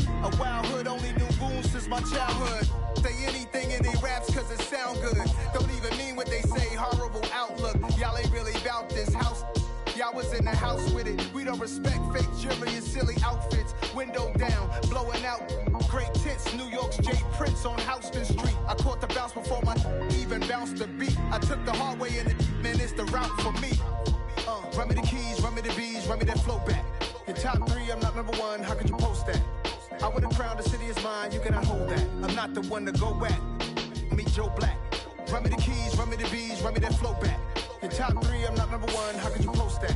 A wild hood, only knew goons since my childhood. Say anything in they raps cause it sound good. Don't even mean what they say, horrible outlook. Y'all ain't really about this house. Y'all was in the house with it. We don't respect fake jewelry and silly outfits. Window down, blowing out great tits. New York's Jay Prince on Houston Street. I caught the bounce before my even bounced the beat. I took the hard way in it, man, it's the route for me. Run me the keys, run me the bees, run me that flow back. Your top three, I'm not number one, how could you post that? I would've crowned the city is mine, you cannot hold that. I'm not the one to go at. Meet Joe Black. Run me the keys, run me the bees, run me that flow back. Your top three, I'm not number one, how could you post that?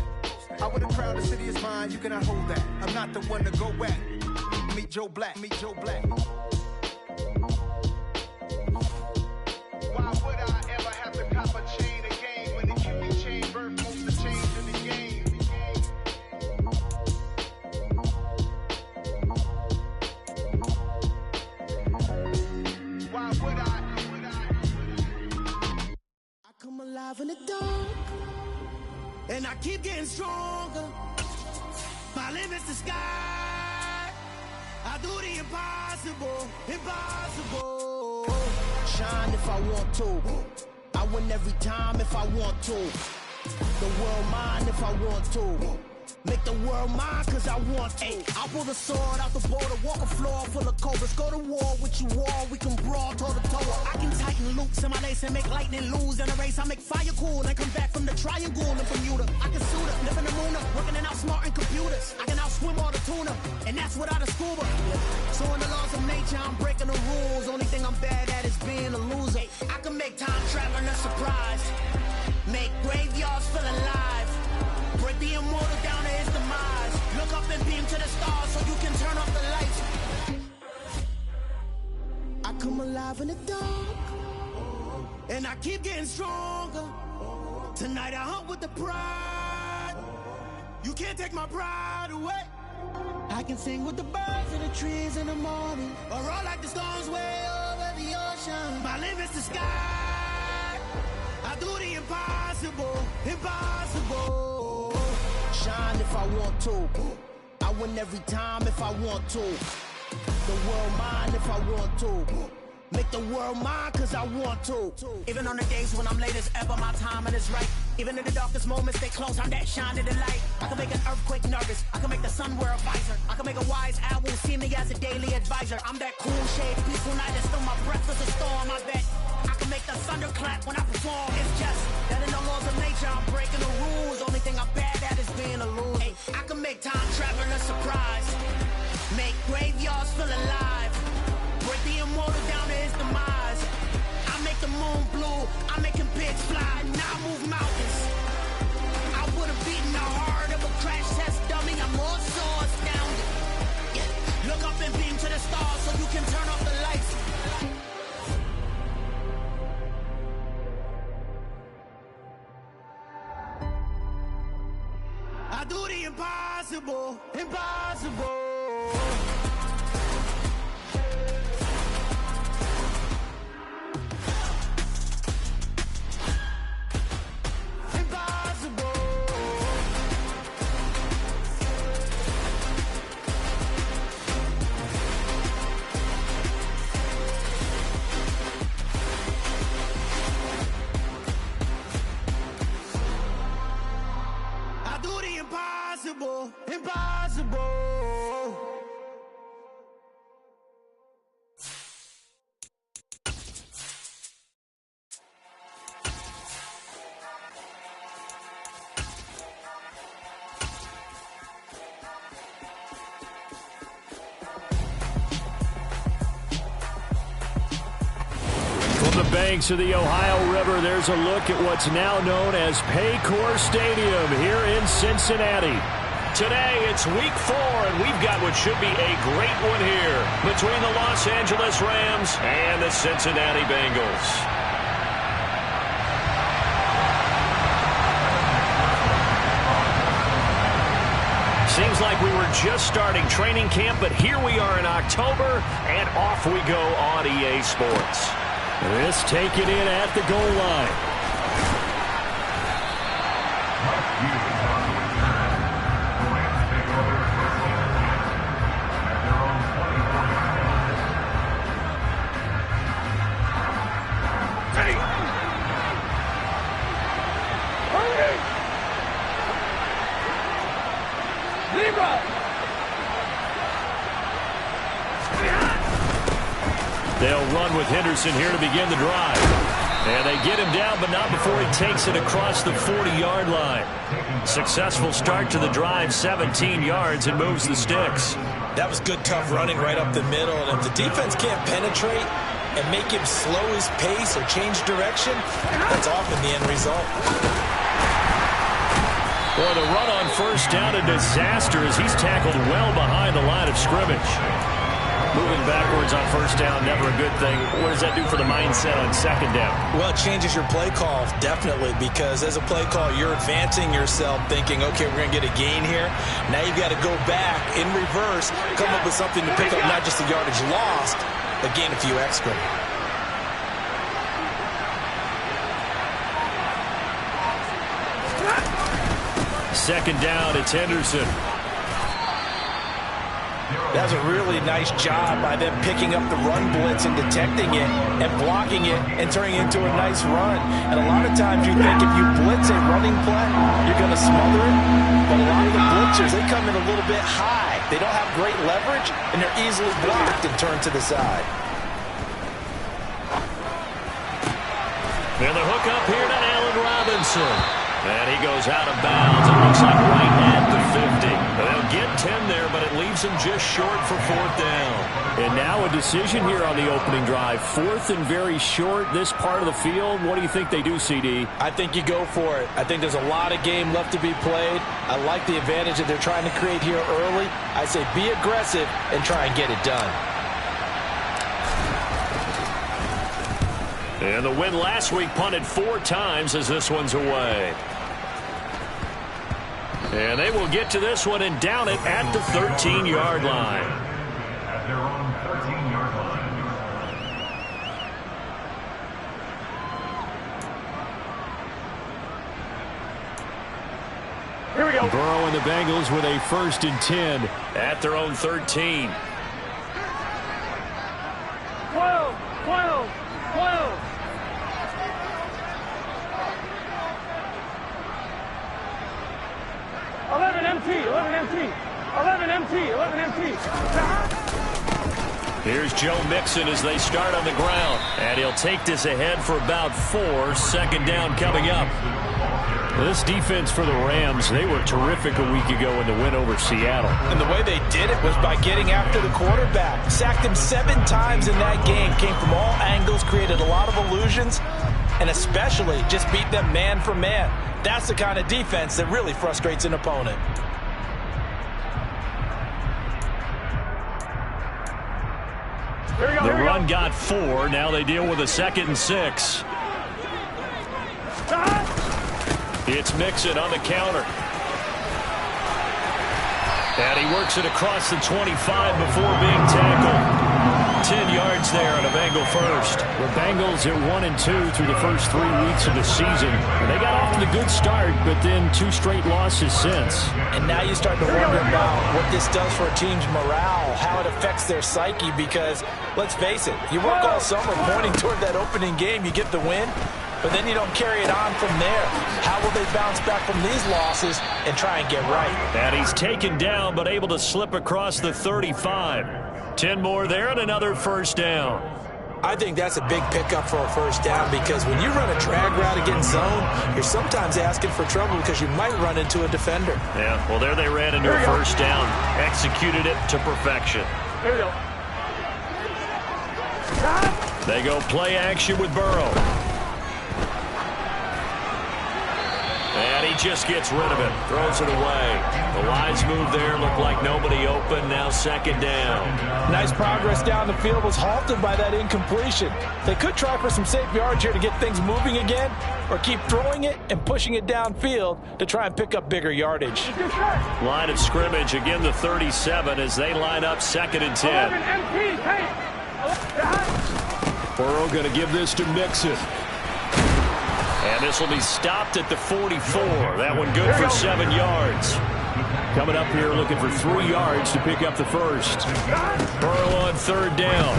I would've crowned the city is mine, you cannot hold that. I'm not the one to go at. Meet Joe Black, meet Joe Black. Why would I ever have to cop a chain again when the QB chain birth most of change in the game? Why would I? I come alive in the dark, and I keep getting stronger. My limit's the sky. I do the impossible, impossible. Shine if I want to. I win every time if I want to. The world mine if I want to. Make the world mine cause I want to. I pull the sword out the border, walk a floor full of cobras. Go to war with you all, we can brawl toe to toe. I can tighten loops in my lace and make lightning lose in a race. I make fire cool and come back from the triangle in Bermuda. I can suit up, live in the moon up, working and outsmarting computers. I can outswim all the tuna, and that's without a scuba. So in the laws of nature, I'm breaking the rules. Only thing I'm bad at is being a loser. I can make time traveling a surprise, make graveyards feel alive. Break the immortal down to his demise. Look up and beam to the stars so you can turn off the lights. I come alive in the dark, and I keep getting stronger. Tonight I hunt with the pride. You can't take my pride away. I can sing with the birds and the trees in the morning, or roll like the storms way over the ocean. My limit's the sky. I do the impossible, impossible. Shine if I want to. I win every time if I want to. The world mine if I want to. Make the world mine cause I want to. Even on the days when I'm late as ever, my timing is right. Even in the darkest moments, they close, I'm that shining the light. I can make an earthquake nervous, I can make the sun wear a visor. I can make a wise owl see me as a daily advisor. I'm that cool shade, peaceful night, and still my breath is a storm, I bet. I can make the thunder clap when I perform. It's just that in the laws of nature, I'm breaking the rules. Only thing I'm bad at is being a loser. Hey, I can make time traveling a surprise, make graveyards feel alive. Break the immortal down to his demise. I make the moon blue, I make him pigs fly. Now I move mountains. I would've beaten the heart of a crash test dummy. I'm more so astounded. Yeah. Look up and beam to the stars so you can turn off the lights. I do the impossible, impossible. Impossible, impossible. From the banks of the Ohio River, there's a look at what's now known as Paycor Stadium here in Cincinnati. Today, it's week 4, and we've got what should be a great one here between the Los Angeles Rams and the Cincinnati Bengals. Seems like we were just starting training camp, but here we are in October, and off we go on EA Sports. This taken in at the goal line. They'll run with Henderson here to begin the drive. And they get him down, but not before he takes it across the 40-yard line. Successful start to the drive, 17 yards, and moves the sticks. That was good, tough running right up the middle. And if the defense can't penetrate and make him slow his pace or change direction, that's often the end result. Boy, the run on first down, a disaster as he's tackled well behind the line of scrimmage. Moving backwards on first down, never a good thing. What does that do for the mindset on second down? Well, it changes your play call, definitely, because as a play call, you're advancing yourself thinking, okay, we're going to get a gain here. Now you've got to go back in reverse, come up with something to pick up not just the yardage lost, but gain a few extra. Second down, it's Henderson. That was a really nice job by them picking up the run blitz and detecting it and blocking it and turning it into a nice run. And a lot of times you think if you blitz a running play, you're going to smother it. But a lot of the blitzers, they come in a little bit high. They don't have great leverage, and they're easily blocked and turned to the side. And the hook up here to Allen Robinson. And he goes out of bounds. It looks like right at the 50. They'll get 10 there, but it leaves him just short for fourth down. And now a decision here on the opening drive. Fourth and very short, this part of the field. What do you think they do, CD? I think you go for it. I think there's a lot of game left to be played. I like the advantage that they're trying to create here early. I say be aggressive and try and get it done. And the win last week punted 4 times as this one's away. And they will get to this one and down it at the 13-yard line. At their own 13-yard line. Here we go. Burrow and the Bengals with a 1st and 10 at their own 13. 12. 11 empty. Here's Joe Mixon as they start on the ground. And he'll take this ahead for about 4. Second down coming up. This defense for the Rams, they were terrific a week ago in the win over Seattle. And the way they did it was by getting after the quarterback. Sacked him 7 times in that game. Came from all angles, created a lot of illusions, and especially just beat them man for man. That's the kind of defense that really frustrates an opponent. The run got 4. Now they deal with a 2nd and 6. It's Mixon on the counter. And he works it across the 25 before being tackled. 10 yards there on a Bengal first. The Bengals at 1-2 through the first 3 weeks of the season. And they got off to the good start, but then 2 straight losses since. And now you start to wonder about what this does for a team's morale, how it affects their psyche, because let's face it, you work all summer pointing toward that opening game, you get the win, but then you don't carry it on from there. How will they bounce back from these losses and try and get right? And he's taken down, but able to slip across the 35. 10 more there and another first down. I think that's a big pickup for a first down, because when you run a drag route against zone, you're sometimes asking for trouble because you might run into a defender. Yeah, well, there they ran into a first down. Executed it to perfection. Here we go. They go play action with Burrow. And he just gets rid of it. Throws it away. The lines move there. Look like nobody open. Now second down. Nice progress down the field was halted by that incompletion. They could try for some safe yards here to get things moving again, or keep throwing it and pushing it downfield to try and pick up bigger yardage. Line of scrimmage, again the 37 as they line up 2nd and 10. Burrow going to give this to Mixon. And this will be stopped at the 44. That one good for 7 yards. Coming up here looking for 3 yards to pick up the first. Burrow on 3rd down.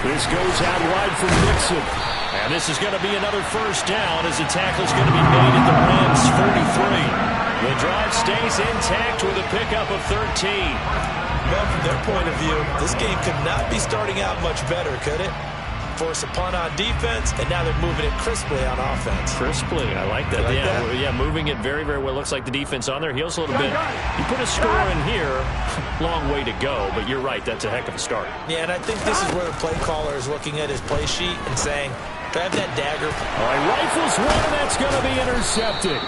This goes out wide for Mixon. And this is going to be another first down as the tackle is going to be made at the Rams 43. The drive stays intact with a pickup of 13. Well, from their point of view, this game could not be starting out much better, could it? Force a punt on defense, and now they're moving it crisply on offense. Crisply, I like that. Yeah, moving it very, very well. Looks like the defense on their heels a little bit. You put a score in here, long way to go, but you're right, that's a heck of a start. Yeah, and I think this is where the play caller is looking at his play sheet and saying, do I have that dagger? All right, rifles one, that's going to be intercepted.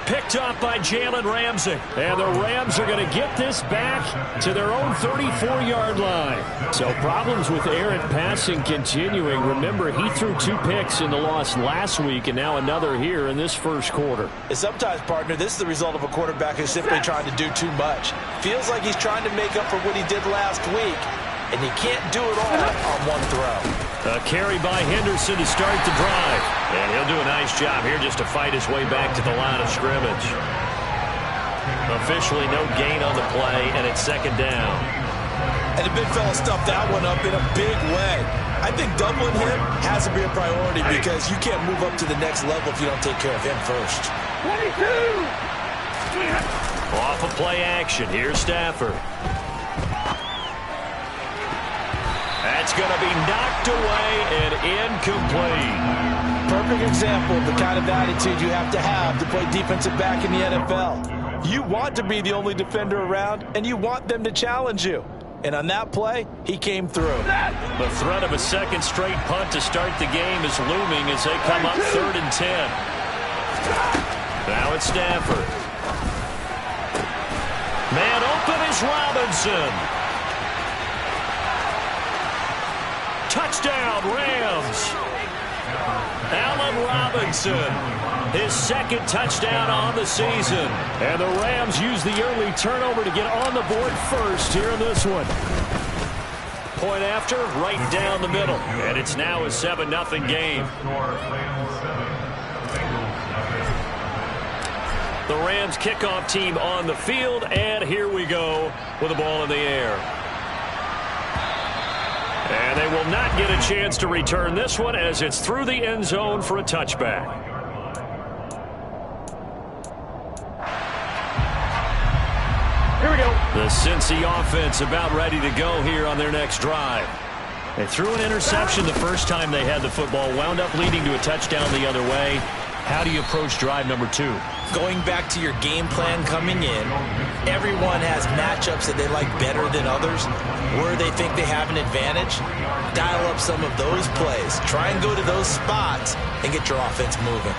Picked up by Jalen Ramsey. And the Rams are going to get this back to their own 34-yard line. So problems with errant passing continuing. Remember, he threw 2 picks in the loss last week and now another here in this first quarter. And sometimes, partner, this is the result of a quarterback who's simply trying to do too much. Feels like he's trying to make up for what he did last week, and he can't do it all on one throw. A carry by Henderson to start the drive. And he'll do a nice job here just to fight his way back to the line of scrimmage. Officially no gain on the play, and it's second down. And the big fella stuffed that one up in a big way. I think doubling him has to be a priority because you can't move up to the next level if you don't take care of him first. 22! Off of play action. Here's Stafford. That's going to be knocked away and incomplete. Perfect example of the kind of attitude you have to play defensive back in the NFL. You want to be the only defender around, and you want them to challenge you. And on that play, he came through. The threat of a second straight punt to start the game is looming as they come up 3rd and 10. Now it's Stafford. Man open is Robinson. Touchdown, Rams. Allen Robinson, his second touchdown on the season. And the Rams use the early turnover to get on the board first here in this one. Point after, right down the middle. And it's now a 7-0 game. The Rams kickoff team on the field, and here we go with the ball in the air. And they will not get a chance to return this one as it's through the end zone for a touchback. Here we go. The Cincy offense about ready to go here on their next drive. They threw an interception the first time they had the football, wound up leading to a touchdown the other way. How do you approach drive number 2? Going back to your game plan coming in, everyone has matchups that they like better than others, where they think they have an advantage. Dial up some of those plays. Try and go to those spots and get your offense moving.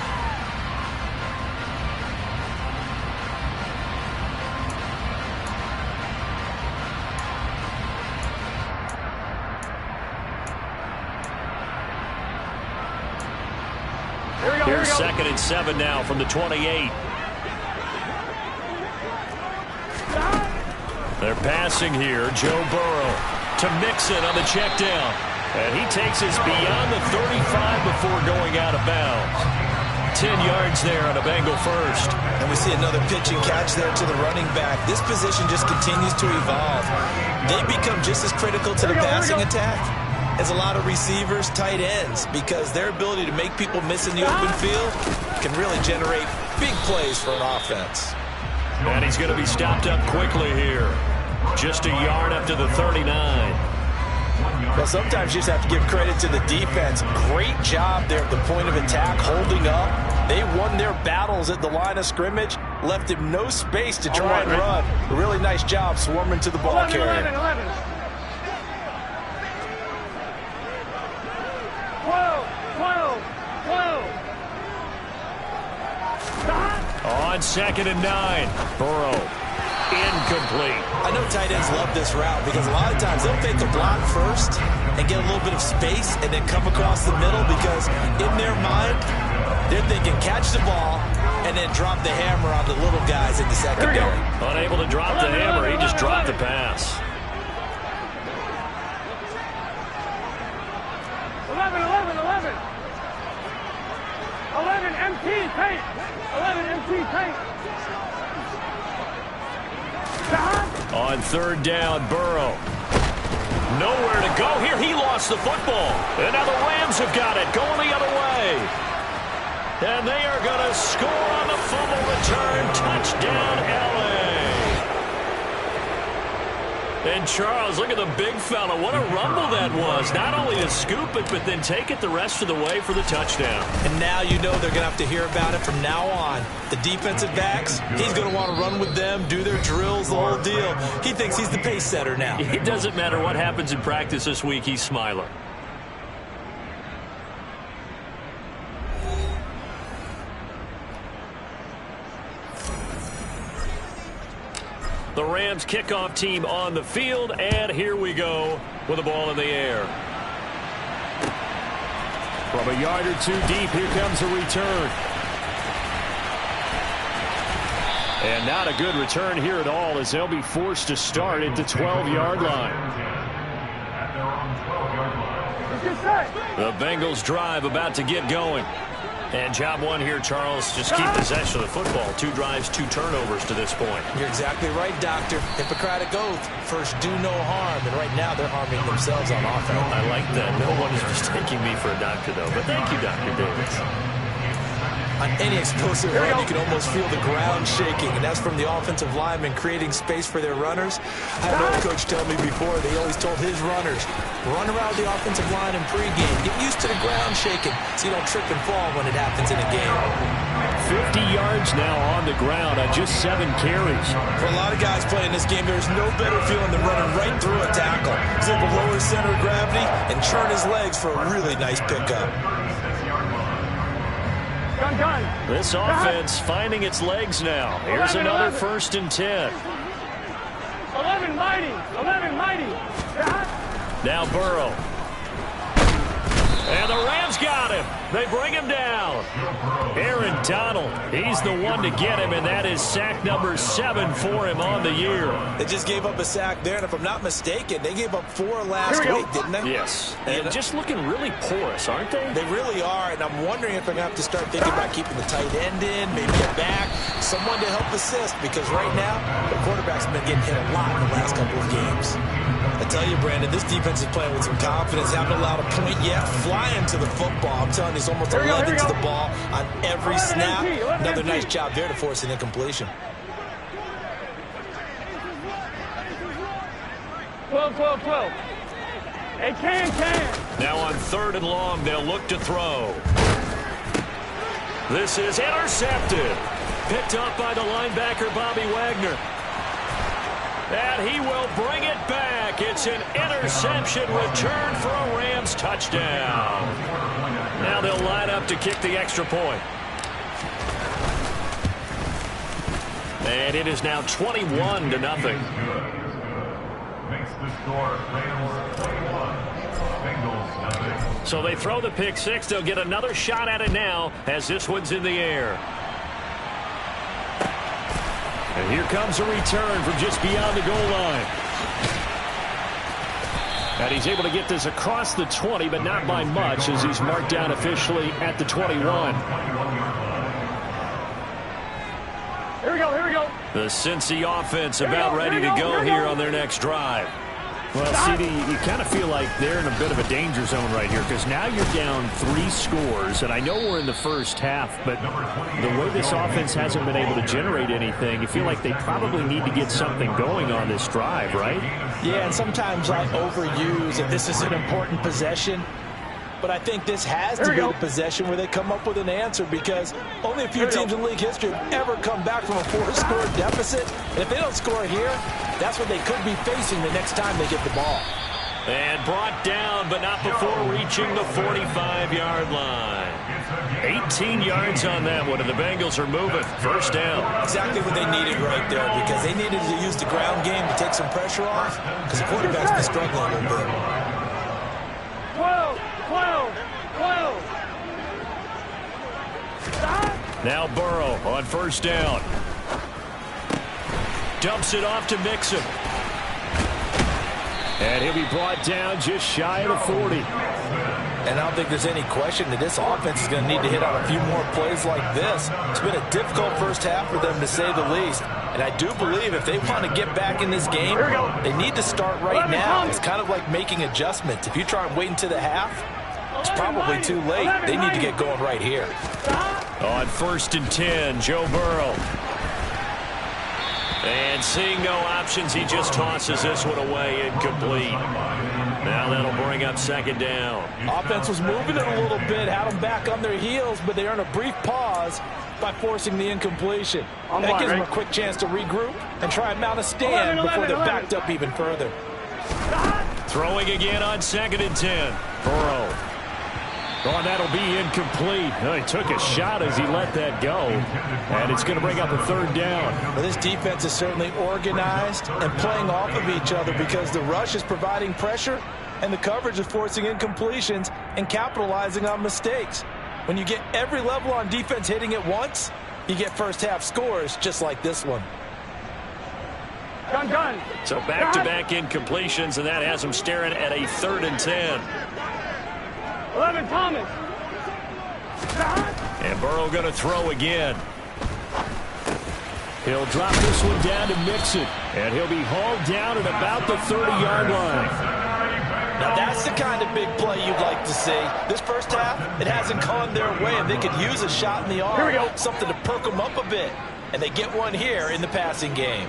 Here's 2nd and 7 now from the 28. They're passing here. Joe Burrow to Mixon on the check down. And he takes us beyond the 35 before going out of bounds. 10 yards there on a Bengal first. And we see another pitch and catch there to the running back. This position just continues to evolve. They become just as critical to the passing attack as a lot of receivers, tight ends, because their ability to make people miss in the open field can really generate big plays for an offense. And he's going to be stopped up quickly here. Just a yard up to the 39. Well, sometimes you just have to give credit to the defense. Great job there at the point of attack, holding up. They won their battles at the line of scrimmage, left him no space to try and run. A really nice job swarming to the ball carrier. 11. 12. On 2nd and 9. Burrow. Incomplete. I know tight ends love this route because a lot of times they'll take the block first and get a little bit of space and then come across the middle because in their mind, they're thinking catch the ball and then drop the hammer on the little guys in the secondary. Unable to drop the hammer, he just dropped the pass. 11 empty paint. 11 empty paint. On 3rd down, Burrow. Nowhere to go here. He lost the football. And now the Rams have got it. Going the other way. And they are going to score on the fumble return. Touchdown, LA. And Charles, look at the big fella. What a rumble that was. Not only to scoop it, but then take it the rest of the way for the touchdown. And now you know they're going to have to hear about it from now on. The defensive backs, he's going to want to run with them, do their drills, the whole deal. He thinks he's the pace setter now. It doesn't matter what happens in practice this week, he's smiling. The Rams kickoff team on the field, and here we go with the ball in the air. From a yard or two deep, here comes a return. And not a good return here at all, as they'll be forced to start at the 12-yard line. The Bengals drive about to get going. And job one here, Charles, just keep possession of the football. 2 drives, 2 turnovers to this point. You're exactly right, Doctor. Hippocratic oath. First, do no harm. And right now, they're harming themselves on offense. I like that. No one is mistaking me for a doctor, though. But thank you, Dr. Davis. On any explosive run, you can almost feel the ground shaking, and that's from the offensive linemen creating space for their runners. I had an old coach tell me before, they always told his runners, run around the offensive line in pregame. Get used to the ground shaking so you don't trip and fall when it happens in a game. 50 yards now on the ground on just 7 carries. For a lot of guys playing this game, there's no better feeling than running right through a tackle. He's able to lower his center of gravity and churn his legs for a really nice pickup. This offense finding its legs now. Here's another 1st and 10. 11 mighty. Now Burrow. And the Rams got him. They bring him down. Aaron Donald, he's the one to get him, and that is sack number 7 for him on the year. They just gave up a sack there, and if I'm not mistaken, they gave up 4 last week, didn't they? Yes, and just looking really porous, aren't they? They really are, and I'm wondering if they're going to have to start thinking about keeping the tight end in, maybe a back, someone to help assist, because right now, the quarterback's been getting hit a lot in the last couple of games. I tell you, Brandon, this defense is playing with some confidence. Haven't allowed a point yet. Flying to the football. I'm telling you, it's almost 11 to the ball on every snap. Another nice job there to force an incompletion. 12. Hey, can. Now on 3rd and long, they'll look to throw. This is intercepted. Picked up by the linebacker, Bobby Wagner. And he will bring it back. It's an interception return for a Rams touchdown. Now they'll line up to kick the extra point. And it is now 21-0. Makes the score Rams 21, Bengals nothing. So they throw the pick 6. They'll get another shot at it now as this one's in the air. And here comes a return from just beyond the goal line. And he's able to get this across the 20, but not by much, as he's marked down officially at the 21. Here we go. The Cincy offense about ready to go here on their next drive. Well, CD, you kind of feel like they're in a bit of a danger zone right here, because now you're down 3 scores, and I know we're in the first half, but the way this offense hasn't been able to generate anything, you feel like they probably need to get something going on this drive, right? Yeah, and sometimes I overuse that this is an important possession. But I think this has to be the possession where they come up with an answer, because only a few teams in league history have ever come back from a 4-score deficit. And if they don't score here, that's what they could be facing the next time they get the ball. And brought down, but not before reaching the 45-yard line. 18 yards on that one, and the Bengals are moving. 1st down. Exactly what they needed right there, because they needed to use the ground game to take some pressure off, because the quarterback's been struggling a little bit. 12. Now Burrow on 1st down. Dumps it off to Mixon. And he'll be brought down just shy of the 40. And I don't think there's any question that this offense is going to need to hit on a few more plays like this. It's been a difficult first half for them, to say the least. And I do believe if they want to get back in this game, they need to start right now. It's kind of like making adjustments. If you try and wait until the half, it's probably too late. They need to get going right here. On 1st and 10, Joe Burrow. And seeing no options, he just tosses this one away, incomplete. Now that'll bring up second down. Offense was moving it a little bit, had them back on their heels, but they earned a brief pause by forcing the incompletion. That gives them a quick chance to regroup and try and mount a stand before they're backed up even further. Throwing again on 2nd and 10. Burrow. Oh, that'll be incomplete. He took a shot as he let that go. And it's going to bring up a 3rd down. Well, this defense is certainly organized and playing off of each other because the rush is providing pressure and the coverage is forcing incompletions and capitalizing on mistakes. When you get every level on defense hitting at once, you get first-half scores just like this one. Gun. So back-to-back incompletions, and that has them staring at a 3rd and 10. 11, Thomas. And Burrow going to throw again. He'll drop this one down to Mixon, and he'll be hauled down at about the 30-yard line. Now that's the kind of big play you'd like to see. This first half, it hasn't gone their way, and they could use a shot in the arm. Here we go. Something to perk them up a bit. And they get one here in the passing game.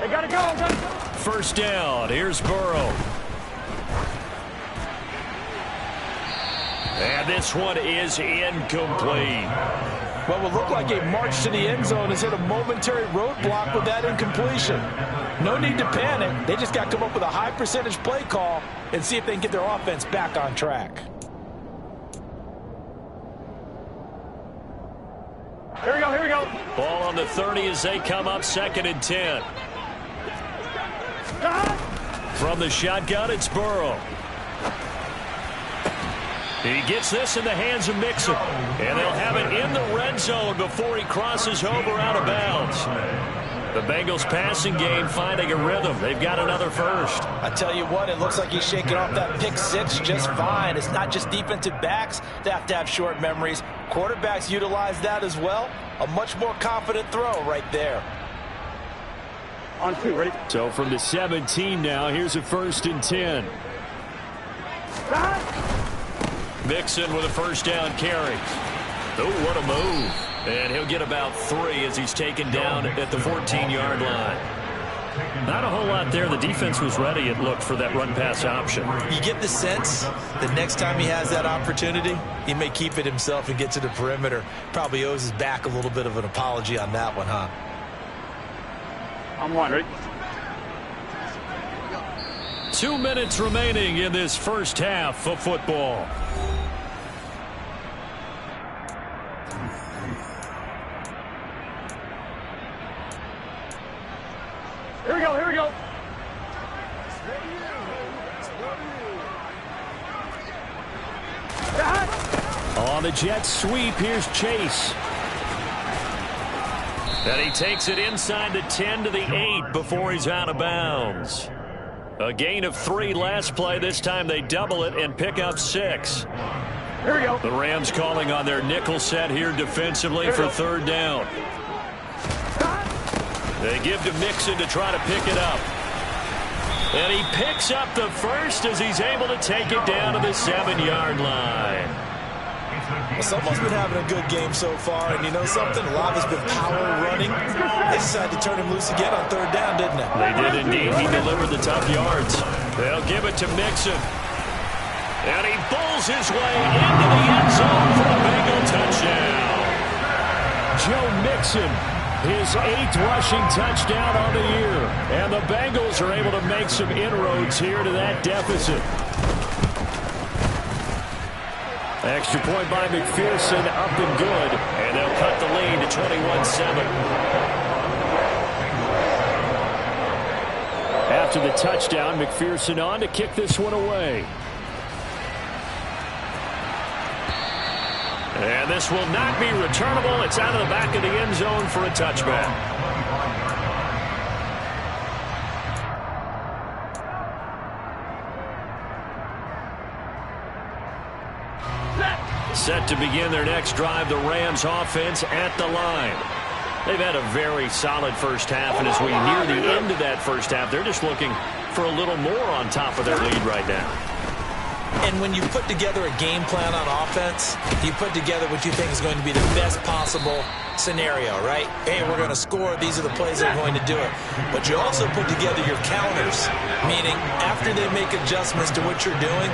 They gotta go. First down. Here's Burrow. And this one is incomplete. What will look like a march to the end zone has hit a momentary roadblock with that incompletion. No need to panic. They just got to come up with a high percentage play call and see if they can get their offense back on track. Here we go. Ball on the 30 as they come up 2nd and 10. From the shotgun, it's Burrow. He gets this in the hands of Mixon. And they'll have it in the red zone before he crosses over out of bounds. The Bengals passing game finding a rhythm. They've got another first. I tell you what, it looks like he's shaking off that pick six just fine. It's not just defensive backs that have to have short memories. Quarterbacks utilize that as well. A much more confident throw right there. On 2, ready? So from the 17 now, here's a 1st and 10. Mixon with a first down carry. Oh, what a move. And he'll get about 3 as he's taken down at the 14-yard line. Not a whole lot there. The defense was ready, it looked, for that run-pass option. You get the sense that next time he has that opportunity, he may keep it himself and get to the perimeter. Probably owes his back a little bit of an apology on that one, huh? I'm 1, ready? 2 minutes remaining in this first half of football. Here we go. On the jet sweep, here's Chase. And he takes it inside the 10 to the 8 before he's out of bounds. A gain of 3 last play. This time they double it and pick up 6. Here we go. The Rams calling on their nickel set here defensively for 3rd down. They give to Mixon to try to pick it up. And he picks up the first as he's able to take it down to the 7-yard line. Well, someone's been having a good game so far, and you know something? A lot has been power running. They decided to turn him loose again on 3rd down, didn't they? They did indeed. He delivered the tough yards. They'll give it to Mixon. And he bowls his way into the end zone for a Bengal touchdown. Joe Mixon, his 8th rushing touchdown on the year. And the Bengals are able to make some inroads here to that deficit. Extra point by McPherson, up and good. And they'll cut the lead to 21-7. After the touchdown, McPherson on to kick this one away. And this will not be returnable. It's out of the back of the end zone for a touchback. Set to begin their next drive, the Rams offense at the line. They've had a very solid first half, and as we near the end of that first half, they're just looking for a little more on top of their lead right now. And when you put together a game plan on offense, you put together what you think is going to be the best possible scenario, right? Hey, we're going to score. These are the plays that are going to do it. But you also put together your counters, meaning after they make adjustments to what you're doing,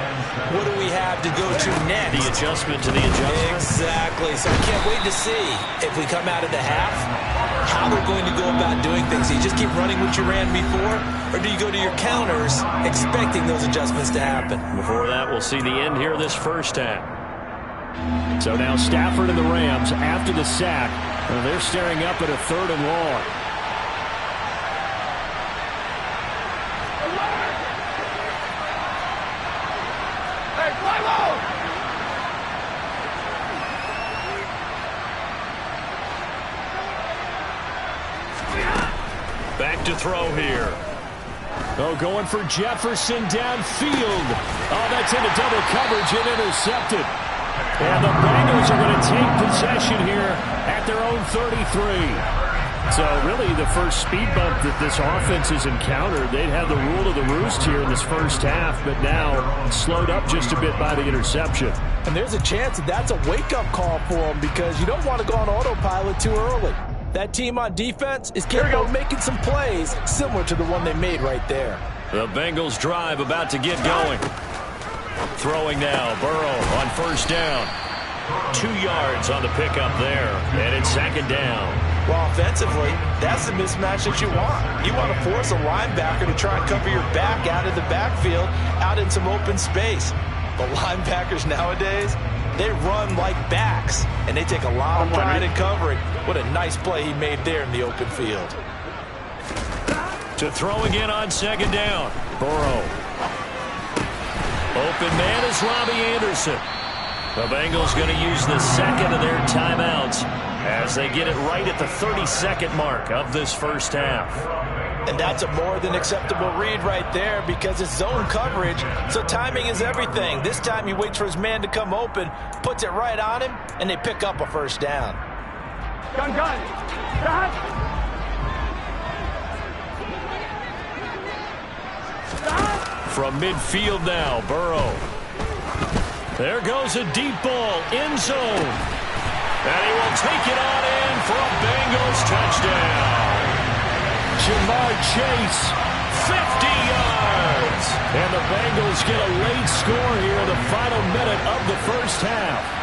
what do we have to go to next? The adjustment to the adjustment. Exactly. So I can't wait to see if we come out of the half, how they're going to go about doing things. Do you just keep running what you ran before, or do you go to your counters expecting those adjustments to happen? Before that, we'll see the end here of this first half. So now Stafford and the Rams, after the sack, they're staring up at a 3rd and long. Hey, fly low! Back to throw here. Oh, going for Jefferson downfield. Oh, that's into double coverage and intercepted. And the Bengals are going to take possession here at their own 33. So really the first speed bump that this offense has encountered, they'd have the rule of the roost here in this first half, but now slowed up just a bit by the interception. And there's a chance that that's a wake-up call for them because you don't want to go on autopilot too early. That team on defense is capable of making some plays similar to the one they made right there. The Bengals drive about to get going. Throwing now, Burrow on first down. 2 yards on the pickup there, and it's 2nd down. Well, offensively, that's the mismatch that you want. You want to force a linebacker to try and cover your back out of the backfield, out in some open space. But linebackers nowadays, they run like backs, and they take a lot of pride in covering. What a nice play he made there in the open field. To throw again on 2nd down, Burrow. Open man is Robbie Anderson. The Bengals going to use the 2nd of their timeouts as they get it right at the 32nd mark of this first half. And that's a more than acceptable read right there because it's zone coverage, so timing is everything. This time he waits for his man to come open, puts it right on him, and they pick up a first down. Gun. From midfield now, Burrow. There goes a deep ball, end zone. And he will take it on in for a Bengals touchdown. Jamar Chase, 50 yards. And the Bengals get a late score here in the final minute of the first half.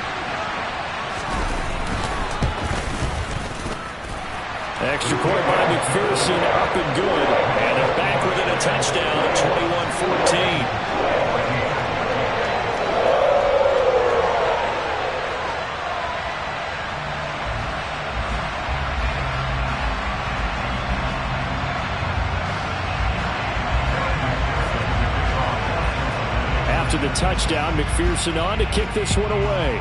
Extra point by McPherson, up and good. And they're back within a touchdown at 21-14. After the touchdown, McPherson on to kick this one away.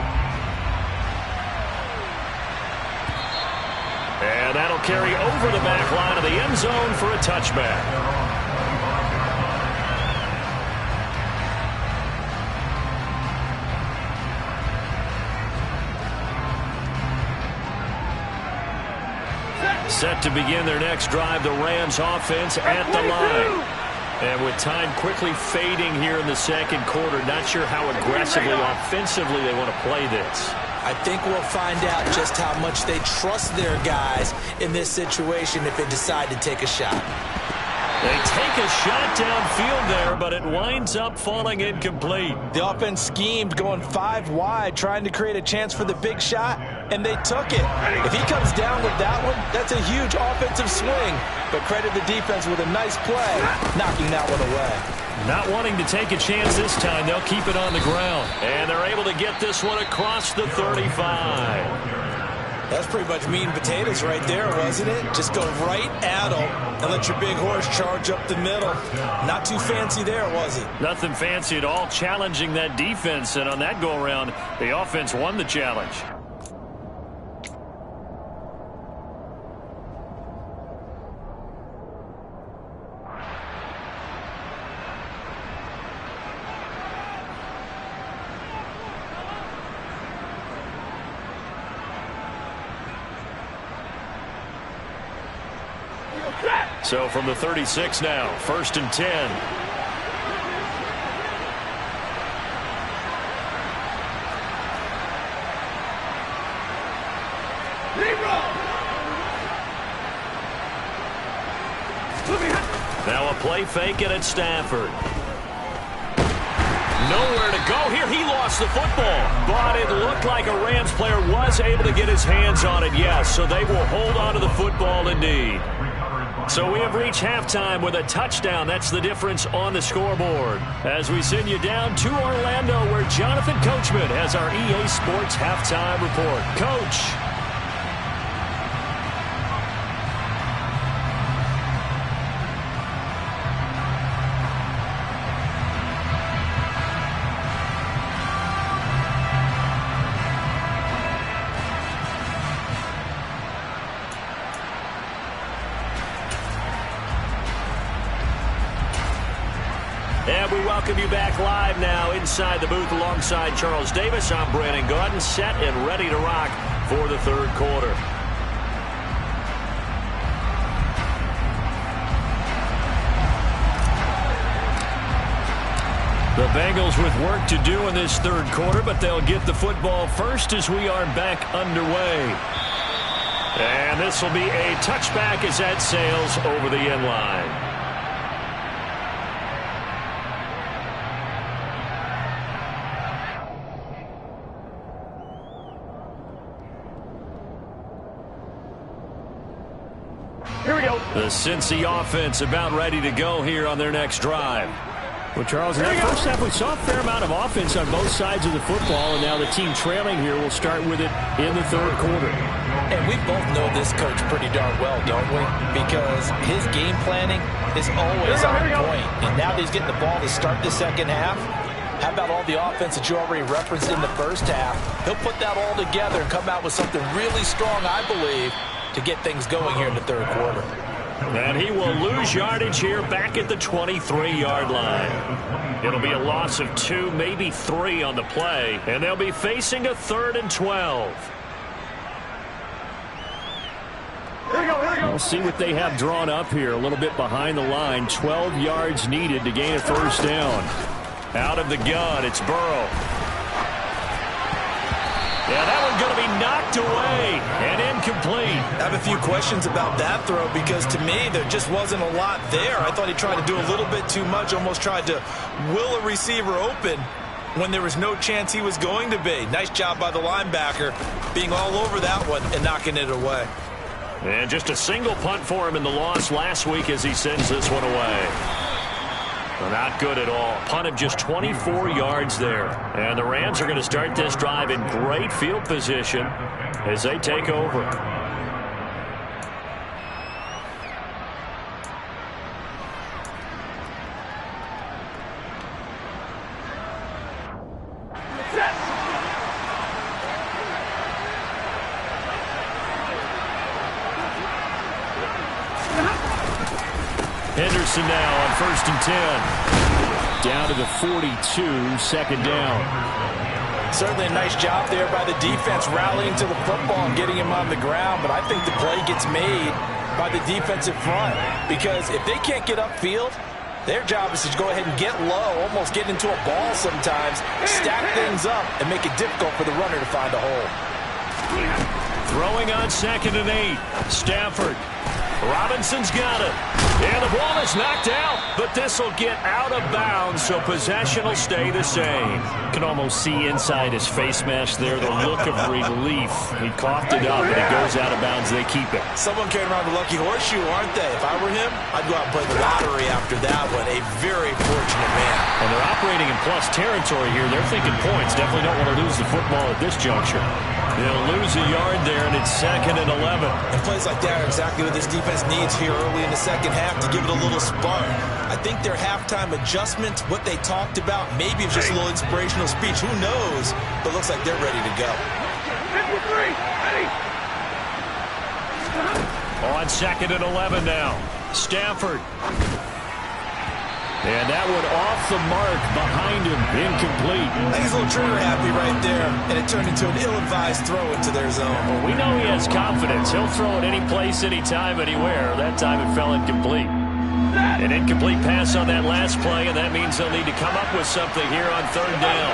And that'll carry over the back line of the end zone for a touchback. Set to begin their next drive, the Rams offense at the line. And with time quickly fading here in the second quarter, not sure how aggressively, offensively they want to play this. I think we'll find out just how much they trust their guys in this situation if they decide to take a shot. They take a shot downfield there, but it winds up falling incomplete. The offense schemed going 5 wide, trying to create a chance for the big shot, and they took it. If he comes down with that one, that's a huge offensive swing. But credit the defense with a nice play, knocking that one away. Not wanting to take a chance this time, they'll keep it on the ground. And they're able to get this one across the 35. That's pretty much meat and potatoes right there, wasn't it? Just go right at them and let your big horse charge up the middle. Not too fancy there, was it? Nothing fancy at all, challenging that defense. And on that go-around, the offense won the challenge. So from the 36 now, 1st and 10. Now a play fake it at Stafford. Nowhere to go here. He lost the football. But it looked like a Rams player was able to get his hands on it, yes. So they will hold on to the football indeed. So we have reached halftime with a touchdown. That's the difference on the scoreboard. As we send you down to Orlando, where Jonathan Coachman has our EA Sports halftime report. Coach. And we welcome you back live now inside the booth alongside Charles Davis. I'm Brandon Gaudin, set and ready to rock for the third quarter. The Bengals with work to do in this third quarter, but they'll get the football first as we are back underway. And this will be a touchback as that sails over the end line. Here we go. The Cincy offense about ready to go here on their next drive. Well, Charles, in that first half, we saw a fair amount of offense on both sides of the football, and now the team trailing here will start with it in the third quarter. And we both know this coach pretty darn well, don't we? Because his game planning is always on point. And now that he's getting the ball to start the second half, how about all the offense that you already referenced in the first half? He'll put that all together and come out with something really strong, I believe, to get things going here in the third quarter. And he will lose yardage here back at the 23-yard line. It'll be a loss of 2, maybe 3 on the play, and they'll be facing a 3rd and 12. Here we go. We'll see what they have drawn up here. A little bit behind the line. 12 yards needed to gain a first down. Out of the gun, it's Burrow. Yeah, that one's going to be knocked away and incomplete. I have a few questions about that throw because to me there just wasn't a lot there. I thought he tried to do a little bit too much, almost tried to will a receiver open when there was no chance he was going to be. Nice job by the linebacker being all over that one and knocking it away. And just a single punt for him in the loss last week as he sends this one away. Not good at all. Punt of just 24 yards there. And the Rams are going to start this drive in great field position as they take over. Henderson now on 1st and 10. Down to the 42, second down. Certainly a nice job there by the defense rallying to the football and getting him on the ground, but I think the play gets made by the defensive front because if they can't get upfield, their job is to go ahead and get low, almost get into a ball sometimes, stack things up, and make it difficult for the runner to find a hole. Throwing on 2nd and 8. Stafford. Robinson's got it. And the ball is knocked out, but this will get out of bounds, so possession will stay the same. You can almost see inside his face mask there the look of relief. He coughed it up, and it goes out of bounds. They keep it. Someone carrying around the lucky horseshoe, aren't they? If I were him, I'd go out and play the lottery after that one. A very fortunate man. And they're operating in plus territory here. They're thinking points. Definitely don't want to lose the football at this juncture. They'll lose a yard there, and it's 2nd and 11. And plays like that are exactly what this defense needs here early in the second half to give it a little spark. I think their halftime adjustment, what they talked about, maybe it's just a little inspirational speech. Who knows? But it looks like they're ready to go. 53, ready. On 2nd and 11 now. Stafford. And that one off the mark behind him, incomplete. I think he's a little trigger happy right there, and it turned into an ill-advised throw into their zone. Well, we know he has confidence. He'll throw it any place, anytime, anywhere. That time it fell incomplete. An incomplete pass on that last play, and that means they'll need to come up with something here on 3rd down.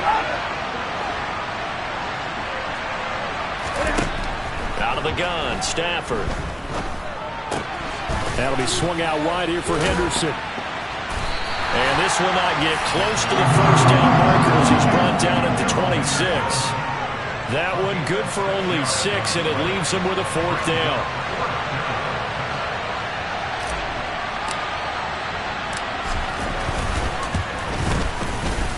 Out of the gun, Stafford. That'll be swung out wide here for Henderson. And this will not get close to the first down marker as he's brought down at the 26. That one good for only 6, and it leaves him with a 4th down.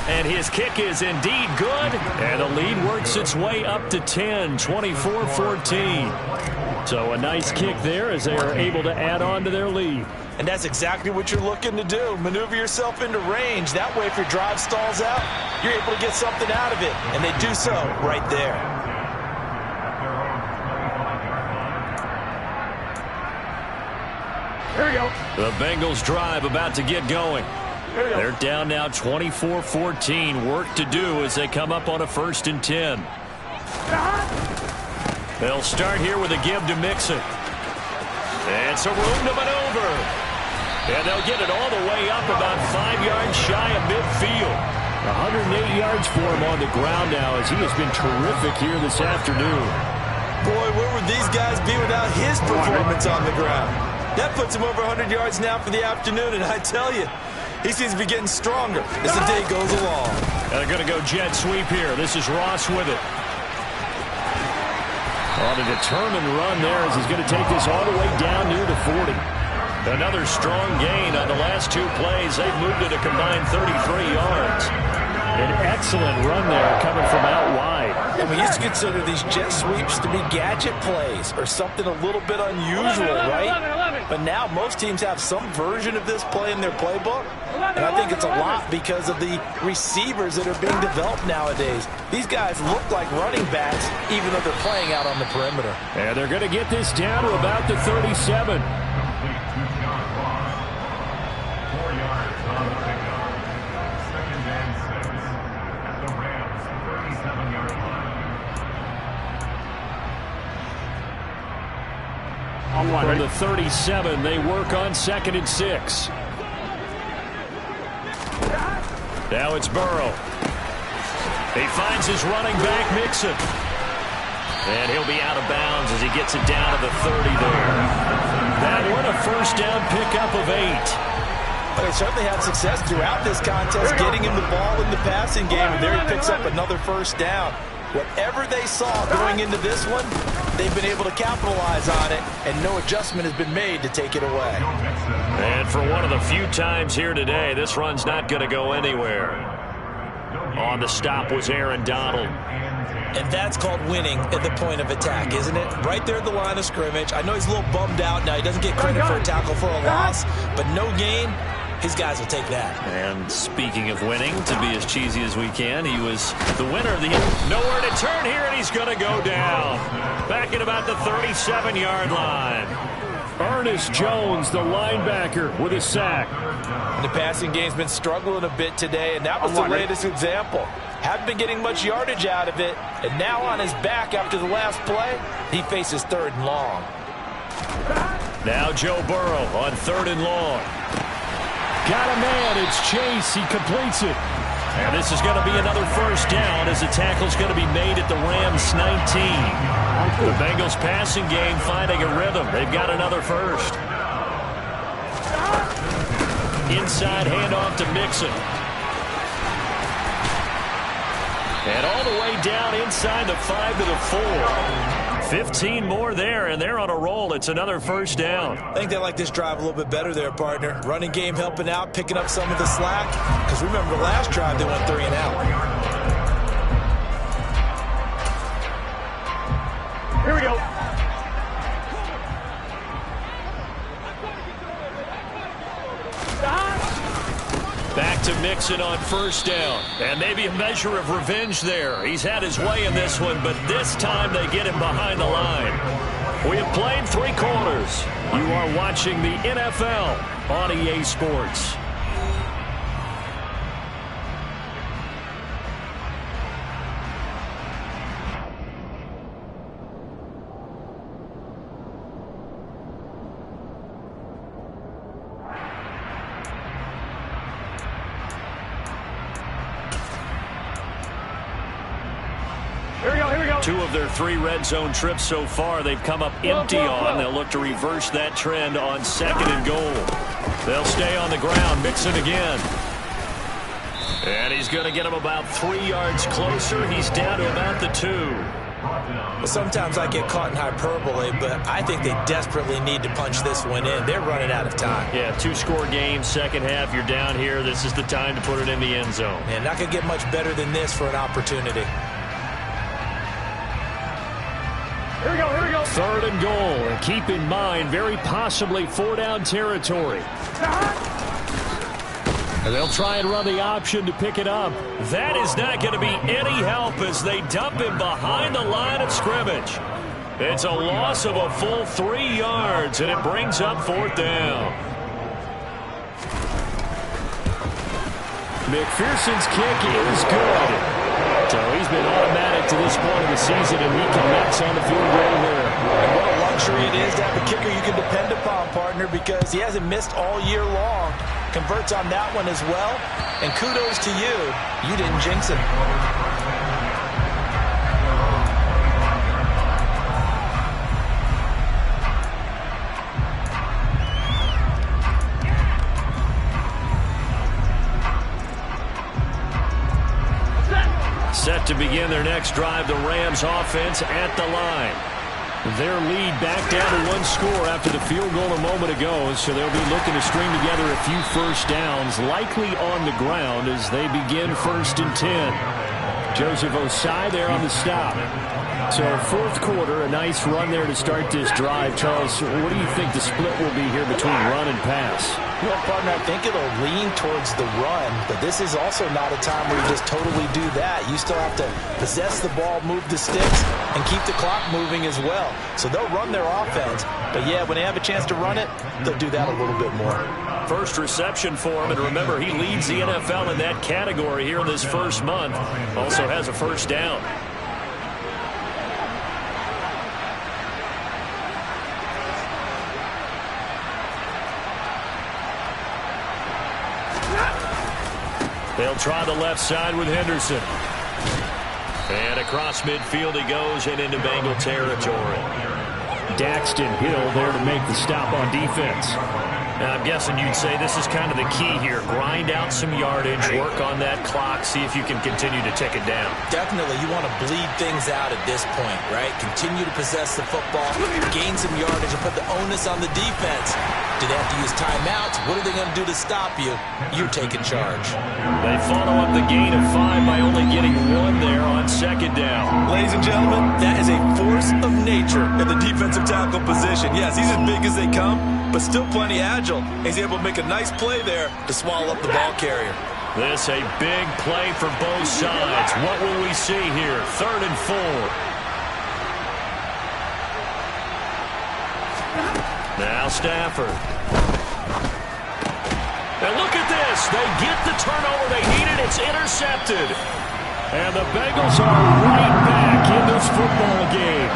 And his kick is indeed good. And the lead works its way up to 10, 24-14. So a nice kick there as they are able to add on to their lead. And that's exactly what you're looking to do. Maneuver yourself into range. That way, if your drive stalls out, you're able to get something out of it. And they do so right there. Here we go. The Bengals drive about to get going. They're down now 24-14. Work to do as they come up on a 1st and 10. They'll start here with a give to Mixon. And some room to maneuver. And they'll get it all the way up about 5 yards shy of midfield. 108 yards for him on the ground now as he has been terrific here this afternoon. Boy, where would these guys be without his performance on the ground? That puts him over 100 yards now for the afternoon, and I tell you, he seems to be getting stronger as the day goes along. And they're going to go jet sweep here. This is Ross with it. On a determined run there as he's going to take this all the way down near the 40. Another strong gain on the last 2 plays. They've moved it a combined 33 yards. An excellent run there coming from out wide. And we used to consider these jet sweeps to be gadget plays or something a little bit unusual, right? But now most teams have some version of this play in their playbook. And I think it's a lot because of the receivers that are being developed nowadays. These guys look like running backs even though they're playing out on the perimeter. And they're going to get this down to about the 37. From the 37, they work on 2nd and 6. Now it's Burrow. He finds his running back, Mixon. And he'll be out of bounds as he gets it down to the 30 there. That one a 1st down pickup of 8. But they certainly had success throughout this contest, getting him the ball in the passing game, and there he picks up another 1st down. Whatever they saw going into this one, they've been able to capitalize on it, and no adjustment has been made to take it away. And for one of the few times here today, this run's not going to go anywhere. On the stop was Aaron Donald. And that's called winning at the point of attack, isn't it? Right there at the line of scrimmage. I know he's a little bummed out now. He doesn't get credit for a tackle for a loss, but no gain. His guys will take that. And speaking of winning, to be as cheesy as we can, he was the winner of the... Nowhere to turn here, and he's going to go down. Back at about the 37-yard line. Ernest Jones, the linebacker, with a sack. And the passing game's been struggling a bit today, and that was the latest example. Haven't been getting much yardage out of it, and now on his back after the last play, he faces 3rd and long. Now Joe Burrow on 3rd and long. Got a man, it's Chase, he completes it. And this is going to be another 1st down as the tackle's going to be made at the Rams 19. The Bengals passing game finding a rhythm. They've got another 1st. Inside handoff to Mixon. And all the way down inside the 5 to the 4. 15 more there, and they're on a roll. It's another 1st down. I think they like this drive a little bit better there, partner. Running game helping out, picking up some of the slack. Because remember, the last drive, they went 3 and out. Here we go. Back to Mixon on 1st down. And maybe a measure of revenge there. He's had his way in this one, but this time they get him behind the line. We have played 3 quarters. You are watching the NFL on EA Sports. 2 of their 3 red zone trips so far they've come up empty on. They'll look to reverse that trend on 2nd and goal. They'll stay on the ground, Mixon again. And he's going to get him about 3 yards closer. He's down to about the 2. Well, sometimes I get caught in hyperbole, but I think they desperately need to punch this one in. They're running out of time. Yeah, 2-score game, second half, you're down here. This is the time to put it in the end zone. Man, not going to get much better than this for an opportunity. Here we go, here we go. 3rd and goal, and keep in mind, very possibly 4-down territory. And they'll try and run the option to pick it up. That is not going to be any help as they dump him behind the line of scrimmage. It's a loss of a full 3 yards, and it brings up 4th down. McPherson's kick is good. So he's been automatic to this point of the season, and he connects on the field goal there. And what a luxury it is to have a kicker you can depend upon, partner, because he hasn't missed all year long. Converts on that one as well. And kudos to you. You didn't jinx it. Set to begin their next drive, the Rams offense at the line. Their lead back down to 1 score after the field goal a moment ago, so they'll be looking to string together a few first downs, likely on the ground as they begin 1st and 10. Joseph Osai there on the stop. So 4th quarter, a nice run there to start this drive. Charles, what do you think the split will be here between run and pass? Well, partner, I think it'll lean towards the run, but this is also not a time where you just totally do that. You still have to possess the ball, move the sticks, and keep the clock moving as well. So they'll run their offense, but yeah, when they have a chance to run it, they'll do that a little bit more. First reception for him, and remember, he leads the NFL in that category here in this first month. Also has a first down. They'll try the left side with Henderson. And across midfield he goes and into Bengal territory. Daxton Hill there to make the stop on defense. Now, I'm guessing you'd say this is kind of the key here. Grind out some yardage, work on that clock, see if you can continue to tick it down. Definitely, you want to bleed things out at this point, right? Continue to possess the football, gain some yardage, and put the onus on the defense. Do they have to use timeouts? What are they going to do to stop you? You're taking charge. They follow up the gain of 5 by only getting 1 there on 2nd down. Ladies and gentlemen, that is a force of nature at the defensive tackle position. Yes, he's as big as they come, but still plenty agile. He's able to make a nice play there to swallow up the ball carrier. This a big play for both sides. What will we see here? 3rd and 4. Now Stafford. And look at this. They get the turnover they needed. It's intercepted. And the Bengals are right back in this football game.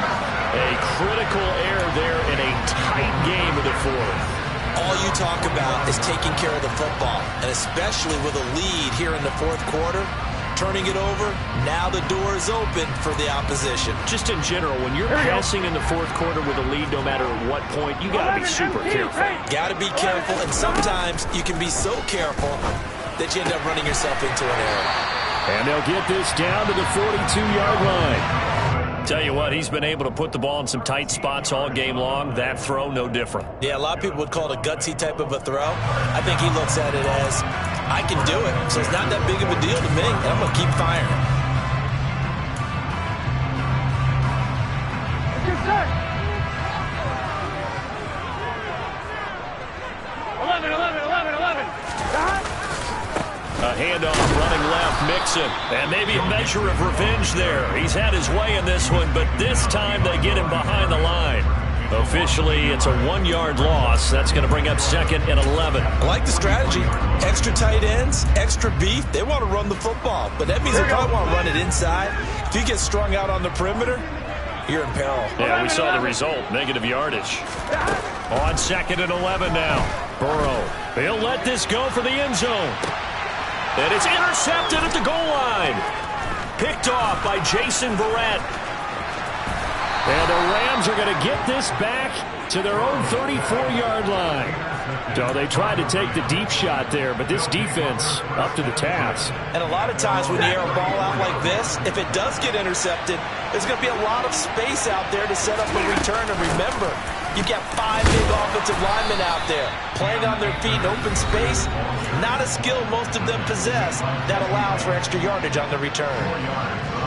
A critical error there in a tight game of the 4th. All you talk about is taking care of the football, and especially with a lead here in the 4th quarter, turning it over, now the door is open for the opposition. Just in general, when you're passing in the 4th quarter with a lead, no matter what point, you got to be super careful. Got to be careful, and sometimes you can be so careful that you end up running yourself into an error. And they'll get this down to the 42-yard line. Tell you what, he's been able to put the ball in some tight spots all game long. That throw, no different. Yeah, a lot of people would call it a gutsy type of a throw. I think he looks at it as, I can do it, so it's not that big of a deal to me, and I'm going to keep firing. Good set. 11. A handoff running left, Mixon. And maybe a measure of revenge there. He's had his way in this one, but this time they get him behind the line. Officially, it's a 1-yard loss. That's going to bring up 2nd and 11. I like the strategy. Extra tight ends, extra beef. They want to run the football, but that means they probably want to run it inside. If you get strung out on the perimeter, you're in peril. Yeah, we saw the result. Negative yardage. On 2nd and 11 now. Burrow. He'll let this go for the end zone. And it's intercepted at the goal line. Picked off by Jason Verrett. And the Rams are going to get this back to their own 34-yard line. So they tried to take the deep shot there, but this defense up to the task. And a lot of times when you air a ball out like this, if it does get intercepted, there's going to be a lot of space out there to set up a return. And remember, you've got 5 big offensive linemen out there playing on their feet in open space. Not a skill most of them possess that allows for extra yardage on the return.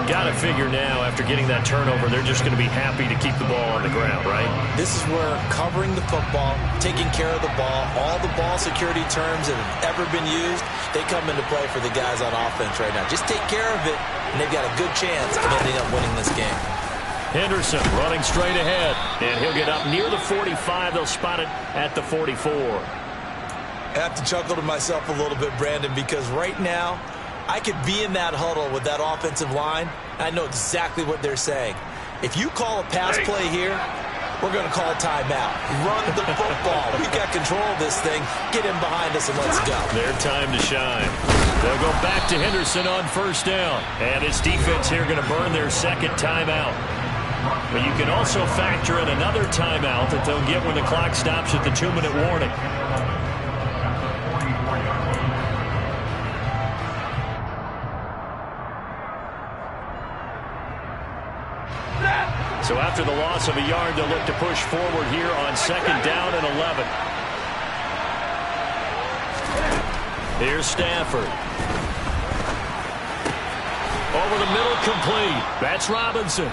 Got to figure now, after getting that turnover, they're just going to be happy to keep the ball on the ground, right? This is where covering the football, taking care of the ball, all the ball security terms that have ever been used, they come into play for the guys on offense right now. Just take care of it, and they've got a good chance of ending up winning this game. Henderson running straight ahead, and he'll get up near the 45. They'll spot it at the 44. I have to chuckle to myself a little bit, Brandon, because right now, I could be in that huddle with that offensive line. I know exactly what they're saying. If you call a pass play here, we're going to call a timeout. Run the football. We've got control of this thing. Get in behind us and let's go. Their time to shine. They'll go back to Henderson on first down. And his defense here going to burn their second timeout. But you can also factor in another timeout that they'll get when the clock stops at the 2-minute warning. So after the loss of a yard, they'll look to push forward here on second down and 11. Here's Stafford. Over the middle, complete. That's Robinson.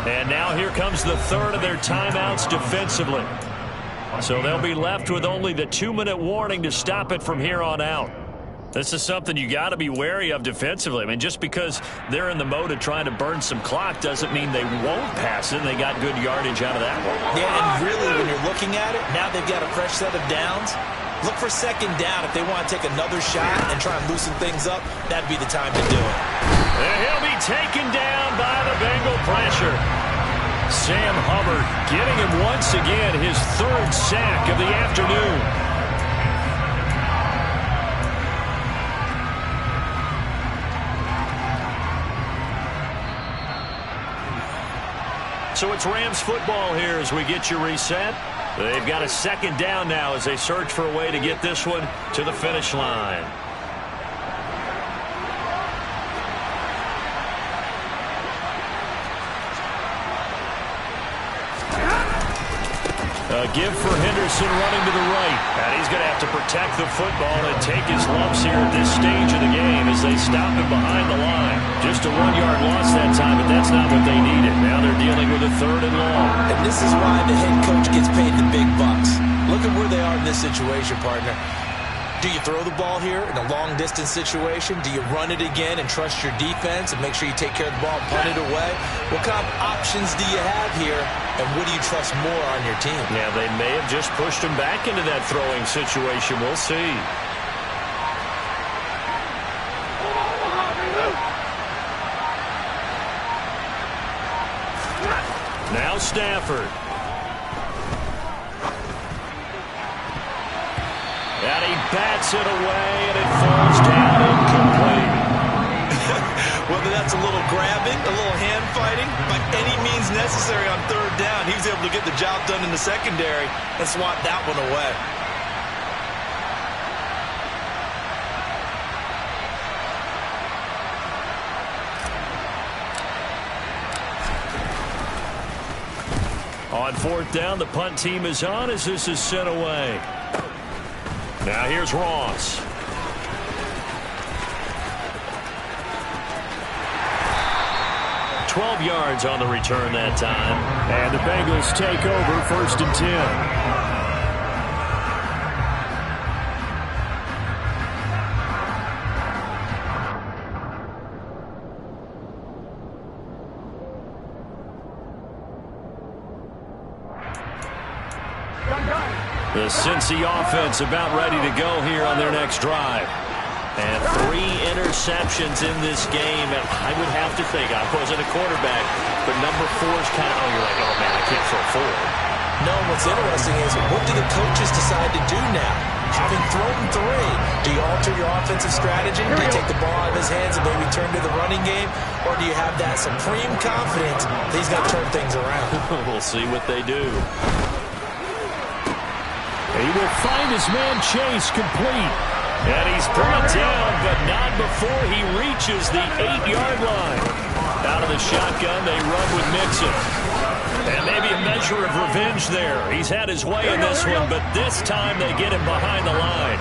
And now here comes the third of their timeouts defensively. So they'll be left with only the 2-minute warning to stop it from here on out. This is something you got to be wary of defensively. I mean, just because they're in the mode of trying to burn some clock doesn't mean they won't pass it. They got good yardage out of that one. Yeah, and really, when you're looking at it, now they've got a fresh set of downs. Look for second down. If they want to take another shot and try and loosen things up, that'd be the time to do it. And he'll be taken down by the Bengal pressure. Sam Hubbard getting him once again, his third sack of the afternoon. So it's Rams football here as we get you reset. They've got a second down now as they search for a way to get this one to the finish line. A give for Henderson running to the right. And he's going to have to protect the football and take his lumps here at this stage of the game as they stop him behind the line. Just a 1-yard loss that time, but that's not what they needed. Now they're dealing with a 3rd and long. And this is why the head coach gets paid the big bucks. Look at where they are in this situation, partner. Do you throw the ball here in a long-distance situation? Do you run it again and trust your defense and make sure you take care of the ball and punt it away? What kind of options do you have here, and what do you trust more on your team? Yeah, they may have just pushed him back into that throwing situation. We'll see. Now Stafford. And he bats it away, and it falls down incomplete. Whether that's a little grabbing, a little hand fighting, by any means necessary on 3rd down, he was able to get the job done in the secondary and swat that one away. On 4th down, the punt team is on as this is sent away. Now here's Ross. "12 yards on the return that time. And the Bengals take over 1st and 10. The Cincy offense about ready to go here on their next drive. And 3 interceptions in this game. And I would have to think, I wasn't a quarterback, but number 4 is kind of, you're like, oh man, I can't throw 4. No, what's interesting is, what do the coaches decide to do now? having thrown 3, do you alter your offensive strategy? Do you take the ball out of his hands and maybe turn to the running game? Or do you have that supreme confidence that he's going to turn things around? We'll see what they do. He will find his man Chase complete. And he's brought down, but not before he reaches the 8-yard line. Out of the shotgun, they run with Mixon. And maybe a measure of revenge there. He's had his way in this one, but this time they get him behind the line.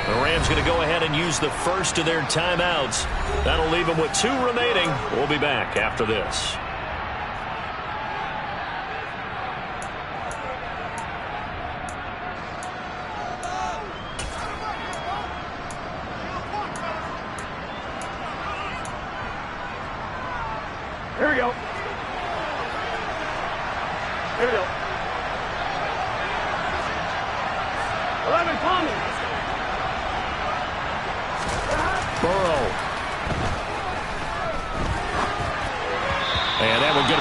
The Rams going to go ahead and use the first of their timeouts. That'll leave them with 2 remaining. We'll be back after this. Here we go. Here we go. 11 coming. Burrow. And that one going to